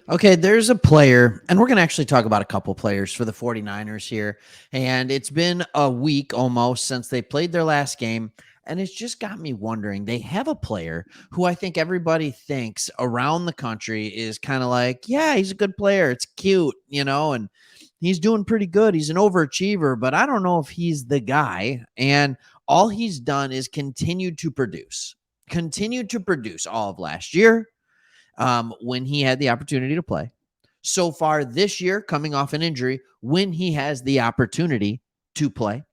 Okay, there's a player, and we're going to actually talk about a couple players for the 49ers here. And it's been a week almost since they played their last game. And it's just got me wondering. They have a player who I think everybody thinks around the country is kind of like, yeah, he's a good player. It's cute, and he's doing pretty good. He's an overachiever, but I don't know if he's the guy. And all he's done is continue to produce all of last year when he had the opportunity to play. So far this year, coming off an injury, when he has the opportunity to play,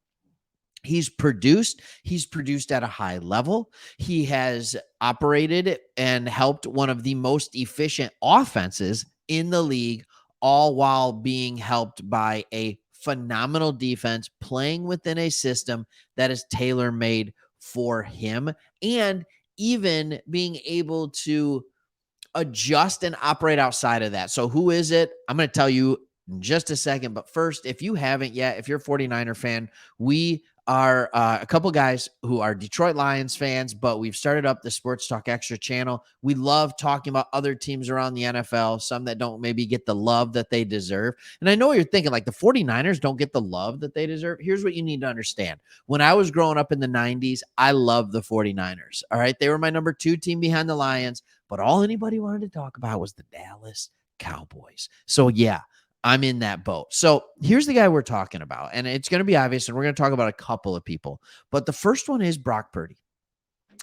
he's produced. He's produced at a high level. He has operated and helped one of the most efficient offenses in the league, all while being helped by a phenomenal defense playing within a system that is tailor made for him, and even being able to adjust and operate outside of that. So who is it? I'm going to tell you in just a second. But first, if you haven't yet, if you're a 49er fan, we are a couple guys who are Detroit Lions fans, but we've started up the Sports Talk Extra channel. We love talking about other teams around the NFL, some that don't maybe get the love that they deserve. And I know you're thinking like the 49ers don't get the love that they deserve. Here's what you need to understand. When I was growing up in the 90s, I loved the 49ers. All right. They were my number 2 team behind the Lions, but all anybody wanted to talk about was the Dallas Cowboys. So yeah, I'm in that boat. So here's the guy we're talking about, and it's going to be obvious, and we're going to talk about a couple of people. But the first one is Brock Purdy.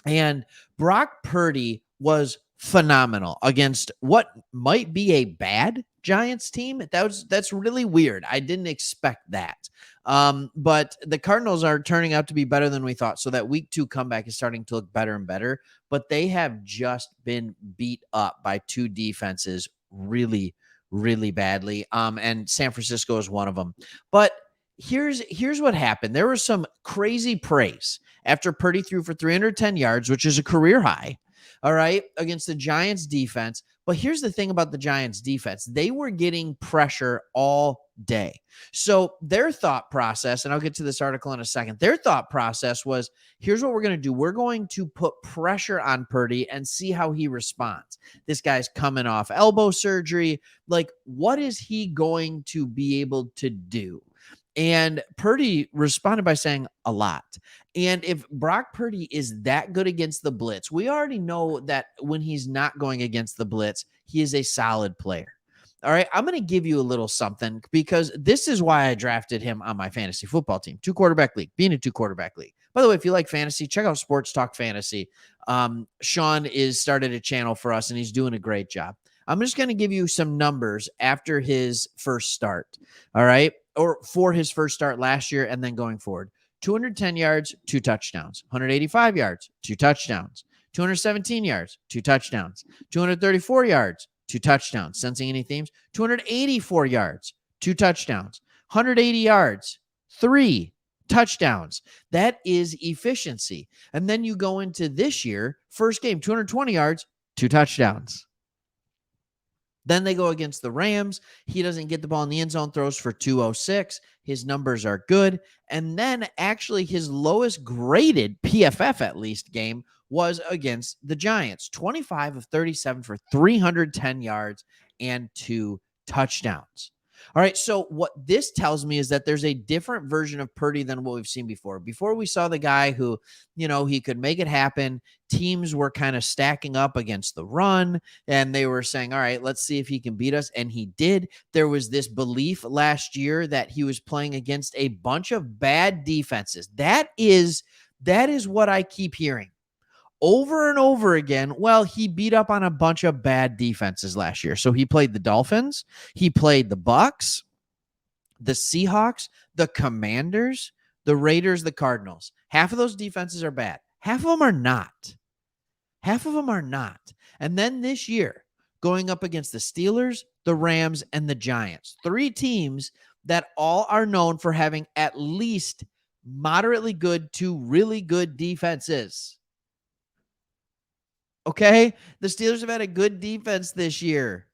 And Brock Purdy was phenomenal against what might be a bad Giants team. That's really weird. I didn't expect that. But the Cardinals are turning out to be better than we thought. So that week 2 comeback is starting to look better and better. But they have just been beat up by 2 defenses really, really badly. And San Francisco is one of them. But here's what happened. There was some crazy praise after Purdy threw for 310 yards, which is a career high, all right, against the Giants defense. But here's the thing about the Giants defense. They were getting pressure all day. So their thought process, and I'll get to this article in a second, their thought process was, here's what we're going to do. We're going to put pressure on Purdy and see how he responds. This guy's coming off elbow surgery. Like, what is he going to be able to do? And Purdy responded by saying a lot. And if Brock Purdy is that good against the blitz, we already know that when he's not going against the blitz, he is a solid player. All right, I'm going to give you a little something because this is why I drafted him on my fantasy football team. 2-quarterback league, being a 2-quarterback league. By the way, if you like fantasy, check out Sports Talk Fantasy. Sean is started a channel for us, and he's doing a great job. I'm just going to give you some numbers after his first start. All right, or for his first start last year and then going forward. 210 yards, 2 touchdowns. 185 yards, 2 touchdowns. 217 yards, 2 touchdowns. 234 yards, 2 touchdowns. Sensing any themes? 284 yards, 2 touchdowns. 180 yards, 3 touchdowns. That is efficiency. And then you go into this year, first game, 220 yards, 2 touchdowns. Then they go against the Rams. He doesn't get the ball in the end zone, throws for 206. His numbers are good. And then actually his lowest graded PFF at least game was against the Giants. 25 of 37 for 310 yards and 2 touchdowns. All right, so what this tells me is that there's a different version of Purdy than what we've seen before. Before we saw the guy who, he could make it happen. Teams were kind of stacking up against the run, and they were saying, all right, let's see if he can beat us. And he did. There was this belief last year that he was playing against a bunch of bad defenses. That is what I keep hearing over and over again. Well, he beat up on a bunch of bad defenses last year. So he played the Dolphins, he played the Bucs, the Seahawks, the Commanders, the Raiders, the Cardinals. Half of those defenses are bad. Half of them are not. And then this year, going up against the Steelers, the Rams, and the Giants. 3 teams that all are known for having at least moderately good to really good defenses. Okay, the Steelers have had a good defense this year.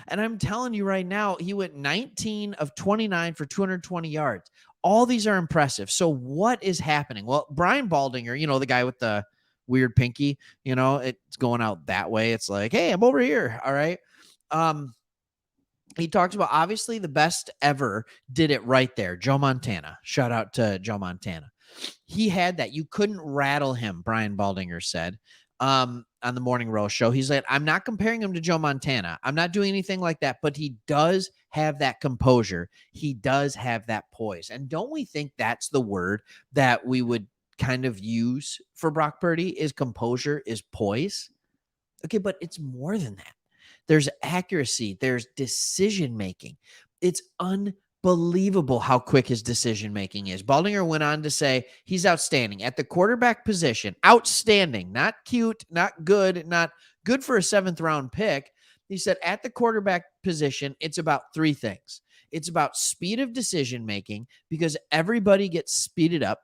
And I'm telling you right now, he went 19 of 29 for 220 yards. All these are impressive. So what is happening? Well, Brian Baldinger, the guy with the weird pinky, it's going out that way. It's like, hey, I'm over here. All right. He talks about obviously the best ever did it right there. Joe Montana. Shout out to Joe Montana. He had that. You couldn't rattle him, Brian Baldinger said on the Morning Roast show. He's like, I'm not comparing him to Joe Montana. I'm not doing anything like that, but he does have that composure. He does have that poise. And don't we think that's the word that we would kind of use for Brock Purdy is composure, is poise? Okay, but it's more than that. There's accuracy, there's decision making. It's unbelievable how quick his decision making is. Baldinger went on to say he's outstanding at the quarterback position. Outstanding, not cute, not good for a 7th round pick. He said at the quarterback position, it's about 3 things. It's about speed of decision making because everybody gets speeded up.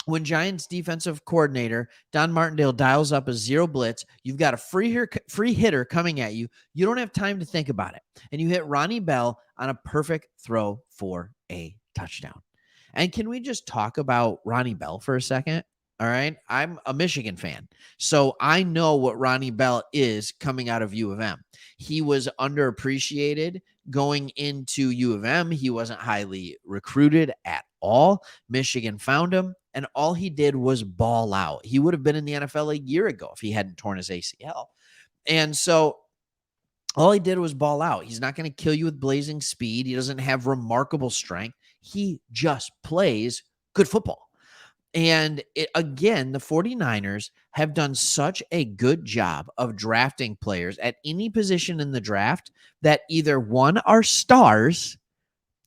When Giants defensive coordinator Don Martindale dials up a 0 blitz, you've got a free hitter coming at you. You don't have time to think about it. And you hit Ronnie Bell on a perfect throw for a touchdown. And can we just talk about Ronnie Bell for a second? All right. I'm a Michigan fan, so I know what Ronnie Bell is coming out of U of M. He was underappreciated going into U of M. He wasn't highly recruited at all. Michigan found him, and all he did was ball out. He would have been in the NFL a year ago if he hadn't torn his ACL. And so all he did was ball out. He's not going to kill you with blazing speed. He doesn't have remarkable strength. He just plays good football. And again, the 49ers have done such a good job of drafting players at any position in the draft that either 1 are stars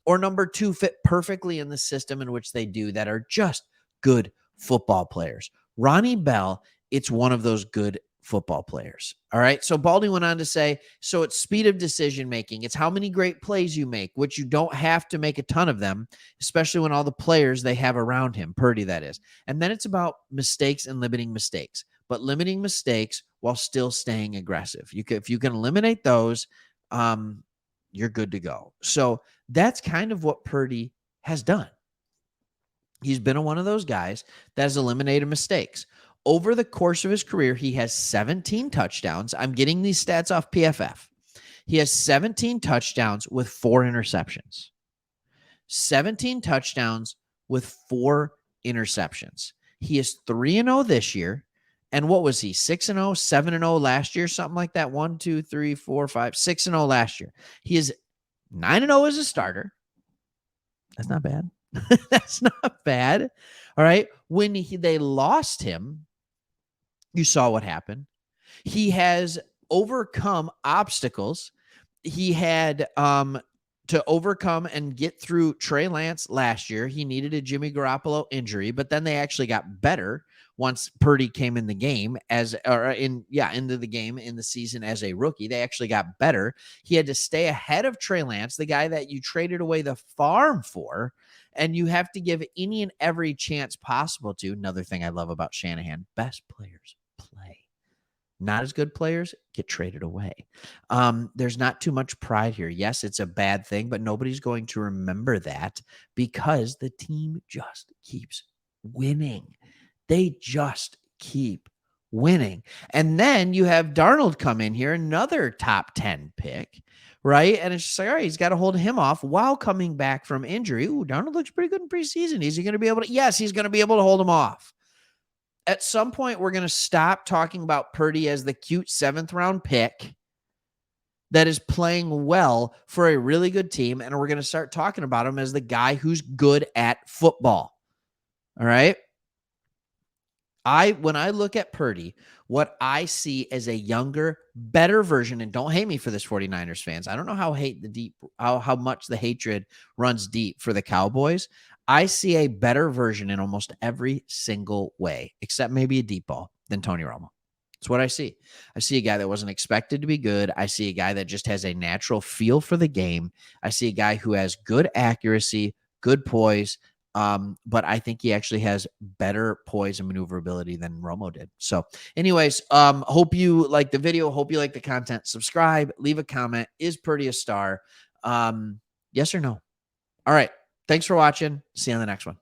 or number 2 fit perfectly in the system in which they do that are just good football players. Ronnie Bell, it's one of those good football players. All right. So Baldy went on to say, so it's speed of decision making. It's how many great plays you make, which you don't have to make a ton of them, especially when all the players they have around him, Purdy, that is. And then it's about mistakes and limiting mistakes, but limiting mistakes while still staying aggressive. If you can eliminate those, you're good to go. So that's kind of what Purdy has done. He's been one of those guys that has eliminated mistakes. Over the course of his career, he has 17 touchdowns. I'm getting these stats off PFF. He has 17 touchdowns with 4 interceptions. 17 touchdowns with 4 interceptions. He is 3-0 this year. And what was he? 6-0, 7-0 last year, something like that. 1, 2, 3, 4, 5, 6-0 last year. He is 9-0 as a starter. That's not bad. That's not bad. All right. When they lost him, you saw what happened. He has overcome obstacles. He had to overcome and get through Trey Lance last year. He needed a Jimmy Garoppolo injury, but then they actually got better once Purdy came in the game into the game in the season as a rookie. They actually got better. He had to stay ahead of Trey Lance, the guy that you traded away the farm for, and you have to give any and every chance possible to. Another thing I love about Shanahan, best players play. Not as good players get traded away. There's not too much pride here. Yes, it's a bad thing, but nobody's going to remember that because the team just keeps winning. They just keep winning. And then you have Darnold come in here, another top 10 pick, right? And it's just like, all right, he's got to hold him off while coming back from injury. Ooh, Darnold looks pretty good in preseason. Is he going to be able to? Yes, he's going to be able to hold him off. At some point, we're going to stop talking about Purdy as the cute 7th round pick that is playing well for a really good team. And we're going to start talking about him as the guy who's good at football. All right. When I look at Purdy, what I see is a younger, better version, and don't hate me for this, 49ers fans. I don't know how much the hatred runs deep for the Cowboys. I see a better version in almost every single way, except maybe a deep ball, than Tony Romo. That's what I see. I see a guy that wasn't expected to be good. I see a guy that just has a natural feel for the game. I see a guy who has good accuracy, good poise, but I think he actually has better poise and maneuverability than Romo did. So anyways, hope you like the video. Hope you like the content. Subscribe, leave a comment. Is Purdy a star? Yes or no? All right. Thanks for watching. See you on the next one.